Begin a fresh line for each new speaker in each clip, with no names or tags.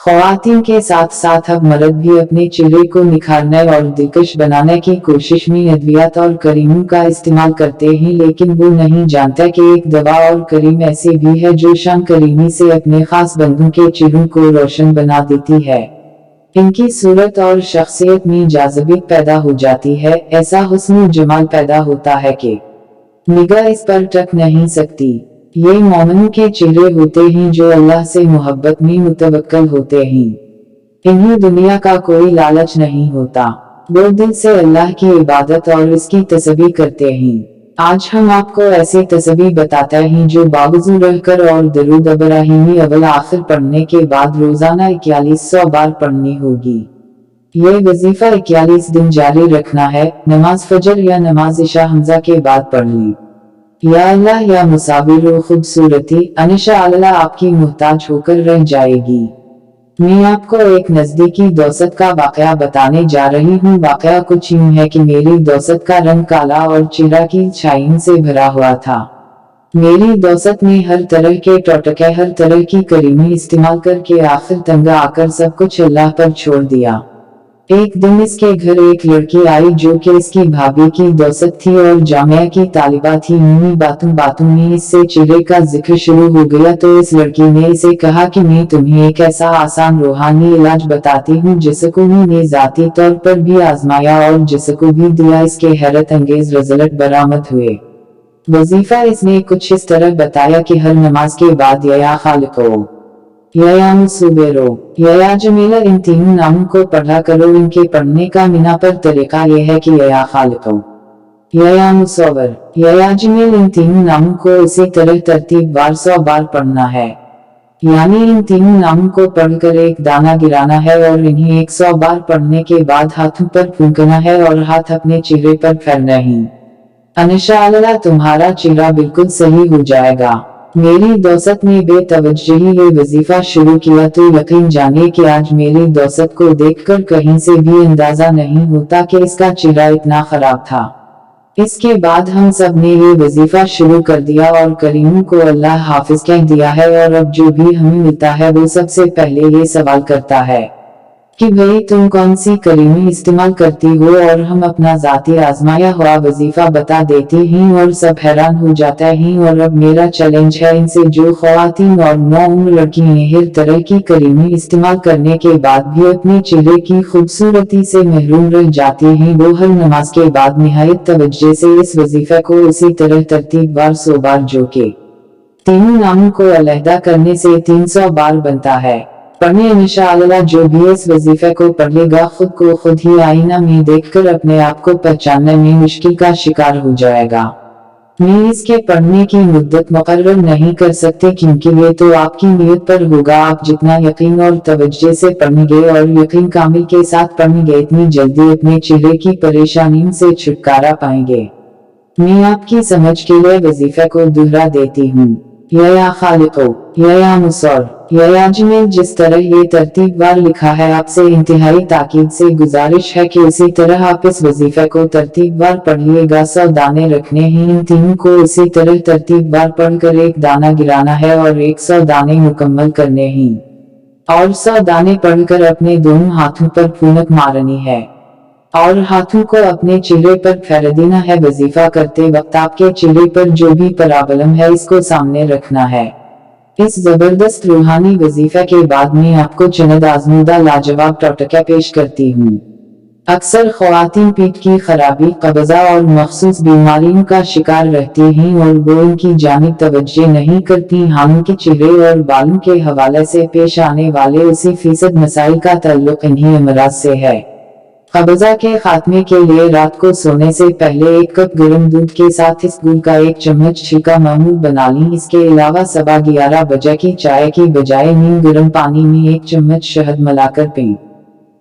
ख्वातीन के साथ साथ अब मर्द भी अपने चेहरे को निखारने और दिलकश बनाने की कोशिश में अद्वियात और करीमों का इस्तेमाल करते हैं, लेकिन वो नहीं जानता कि एक दवा और करीम ऐसे भी है जो शान करीमी से अपने खास बंदों के चेहरों को रोशन बना देती है। इनकी सूरत और शख्सियत में जाज़िबत पैदा हो जाती है, ऐसा हुस्न जमाल पैदा होता है कि निगाह इस पर टक नहीं सकती। ये मोमिन के चेहरे होते हैं जो अल्लाह से मोहब्बत में मुतवक्कल होते हैं। इन्हें दुनिया का कोई लालच नहीं होता। वो दिल से अल्लाह की इबादत और इसकी तस्बीह करते हैं। आज हम आपको ऐसे तस्बीह बताते हैं जो बावजू रहकर और दरूद इब्राहिमी अव्वल आखिर पढ़ने के बाद रोजाना 4100 बार पढ़नी होगी। ये वजीफा 41 दिन जारी रखना है। नमाज फजर या नमाज इशा हमजा के बाद पढ़ ली। या अल्लाह या मुसाविर व खूबसूरती अनिशा अल्लाह आपकी मुहताज होकर रह जाएगी। मैं आपको एक नजदीकी दोस्त का वाकया बताने जा रही हूँ। वाकया कुछ यूं है कि मेरी दोस्त का रंग काला और चेहरा की छाइन से भरा हुआ था। मेरी दोस्त ने हर तरह के टोटके, हर तरह की करीमी इस्तेमाल करके आखिर तंगा आकर सब कुछ अल्लाह पर छोड़ दिया। एक दिन इसके घर एक लड़की आई जो कि इसकी भाभी की दोस्त थी और जामिया की तालिबा थी। यूं बातों में इससे चेहरे का जिक्र शुरू हो गया तो इस लड़की ने इसे कहा कि मैं तुम्हें एक ऐसा आसान रूहानी इलाज बताती हूँ जिसको मैंने जाती तौर पर भी आजमाया और जिसको भी दिया इसके हैरत अंगेज रिजल्ट बरामद हुए। वजीफा इसने कुछ इस तरह बताया कि हर नमाज के बाद या खालिको या मुसव्विरो या जमीला इन तीनों नामों को पढ़ा करो। इनके पढ़ने का मिना पर तरीका यह है कि या खालिको या मुसव्विर या जमील इन तीनों नामों को इसी तरह तरतीबवार 100 बार पढ़ना है। यानी इन तीनों नामों को पढ़कर एक दाना गिराना है और इन्हें 100 बार पढ़ने के बाद हाथों पर फूंकना है और हाथ अपने चेहरे पर फेरना ही। इंशाअल्लाह तुम्हारा चेहरा बिल्कुल सही हो जाएगा। मेरी दोस्त ने बेतवज्जही ये वजीफा शुरू किया तो यकीन जानिए कि आज मेरी दोस्त को देखकर कहीं से भी अंदाजा नहीं होता कि इसका चेहरा इतना खराब था। इसके बाद हम सब ने ये वजीफा शुरू कर दिया और करीमों को अल्लाह हाफिज कह दिया है और अब जो भी हमें मिलता है वो सबसे पहले ये सवाल करता है कि भाई तुम कौन सी करीमी इस्तेमाल करती हो, और हम अपना जाती आजमाया हुआ वजीफा बता देती हैं और सब हैरान हो जाते हैं। और अब मेरा चैलेंज है इनसे जो ख्वातीन और नौउम्र लड़कियां हर तरह की करीमी इस्तेमाल करने के बाद भी अपने चेहरे की खूबसूरती से महरूम रह जाती हैं, वो हर नमाज के बाद निहायत तवज्जो से इस वजीफे को उसी तरह तरतीबवार 100 बार जो के तीनों नामों को अलहदा करने से 300 बार बनता है पढ़ने। इंशाअल्लाह जो भी इस वजीफे को पढ़ेगा खुद को खुद ही आईना में देखकर अपने आप को पहचानने में मुश्किल का शिकार हो जाएगा। मैं इसके पढ़ने की मुद्दत मुकर्रर नहीं कर सकते क्योंकि ये तो आपकी नीयत पर होगा। आप जितना यकीन और तवज्जो से पढ़ेंगे और यकीन कामिल के साथ पढ़ेंगे इतनी जल्दी अपने चेहरे की परेशानियों से छुटकारा पाएंगे। मैं आपकी समझ के लिए वजीफे को दोहरा देती हूँ। या खालिको या मुसौर या जमील, जिस तरह ये तरतीबवार लिखा है आपसे इंतहाई ताकीद से गुजारिश है कि उसी तरह आप इस वजीफे को तरतीबवार पढ़िएगा। 100 दाने रखने हैं, इन तीनों को इसी तरह तरतीबवार पढ़कर एक दाना गिराना है और 100 दाने मुकम्मल करने हैं और 100 दाने पढ़कर अपने दोनों हाथों पर फूंक मारनी है और हाथों को अपने चेहरे पर फेर देना है। वजीफा करते वक्त आपके चेहरे पर जो भी प्रॉब्लम है इसको सामने रखना है। इस जबरदस्त रूहानी वजीफे के बाद मैं आपको चंद आजमूदा लाजवाब टोटके पेश करती हूँ। अक्सर ख्वातीन पीठ की खराबी, कब्जा और मखसूस बीमारियों का शिकार रहती हैं और वो इनकी जानिब तवज्जो नहीं करती। हालांकि चेहरे और बालों के हवाले से पेश आने वाले 80% मसाइल का ताल्लुक इन्हीं अमराज से है। कब्जा के खात्मे के लिए रात को सोने से पहले 1 कप गर्म दूध के साथ इस गुल का 1 चम्मच छिलका मामूल बना ली। इसके अलावा 11:15 बजे की चाय की बजाय नीम गर्म पानी में 1 चम्मच शहद मिलाकर पीं।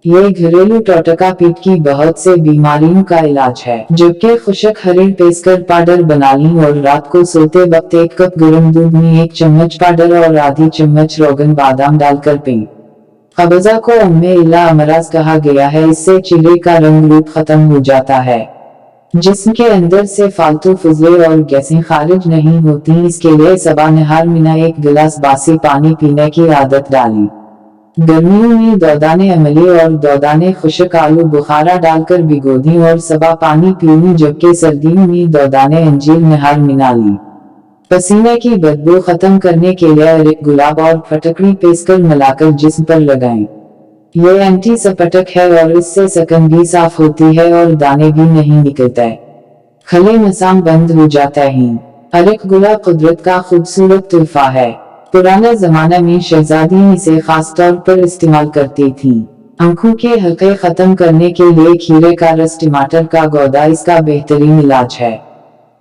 ये घरेलू टोटका पीठ की बहुत से बीमारियों का इलाज है। जबकि खुशक हरीर पेस्कर पाउडर बना ली और रात को सोते वक्त 1 कप गर्म दूध में 1 चम्मच पाउडर और आधी चम्मच रोगन बादाम डालकर पीं। कब्जा को उम्मे इल्ला अमराज कहा गया है। इससे चेहरे का रंग रूप खत्म हो जाता है, जिस्म के अंदर से फालतू फुजले और गैसें खारिज नहीं होती। इसके लिए सबा नहार मिना 1 गिलास बासी पानी पीने की आदत डाली। गर्मियों में दौदाने अमले और दौदाने खुशक आलू बुखारा डालकर भिगो दी और सबा पानी पीनी, जबकि सर्दियों में दौदाने अंजीर निहार मिनाली। पसीने की बदबू खत्म करने के लिए अरेक गुलाब और फटकड़ी पेस्कर मिलाकर जिस्म पर लगाएं। ये एंटीसेप्टिक है और इससे सकन भी साफ होती है और दाने भी नहीं निकलते। खले मसाम बंद हो जाता है। अरेक गुलाब कुदरत का खूबसूरत तोहफा है। पुराने जमाने में शहजादी इसे खास तौर पर इस्तेमाल करती थी। आंखों के हल्के खत्म करने के लिए खीरे का रस, टमाटर का गौदा इसका बेहतरीन इलाज है।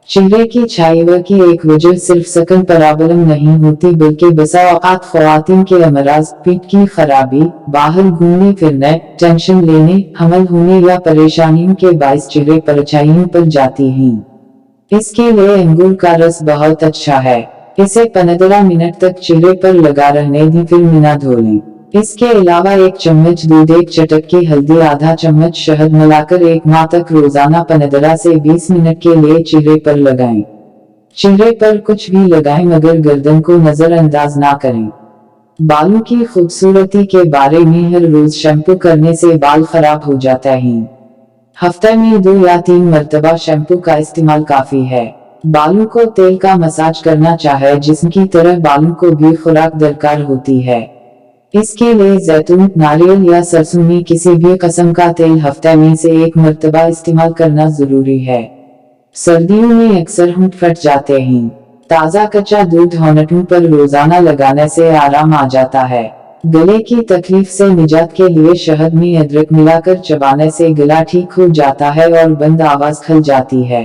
चेहरे की छाइवा की एक वजह सिर्फ सकन प्रॉब्लम नहीं होती, बल्कि बसा औकात ख्वातीन के अमराज, पेट की खराबी, बाहर घूमने फिरने, टेंशन लेने, हमल होने या परेशानियों के बायस चेहरे परछाइयों पर जाती हैं। इसके लिए अंगूर का रस बहुत अच्छा है। इसे 15 मिनट तक चेहरे पर लगा रहने दी, फिर मिना धो लें। इसके अलावा 1 चम्मच दूध, 1 चटकी हल्दी, आधा चम्मच शहद मिलाकर 1 माह तक रोजाना 15 से 20 मिनट के लिए चेहरे पर लगाएं। चेहरे पर कुछ भी लगाएं मगर गर्दन को नजरअंदाज ना करें। बालों की खूबसूरती के बारे में, हर रोज शैम्पू करने से बाल खराब हो जाता है। हफ्ते में 2 या 3 मरतबा शैम्पू का इस्तेमाल काफी है। बालों को तेल का मसाज करना चाहे, जिस्म की तरह बालों को भी खुराक दरकार होती है। इसके लिए जैतून, नारियल या सरसों में किसी भी किस्म का तेल हफ्ते में से 1 मरतबा इस्तेमाल करना जरूरी है। सर्दियों में अक्सर होंठ फट जाते हैं। ताज़ा कच्चा दूध होंठों पर रोजाना लगाने से आराम आ जाता है। गले की तकलीफ से निजात के लिए शहद में अदरक मिलाकर चबाने से गला ठीक हो जाता है और बंद आवाज खल जाती है।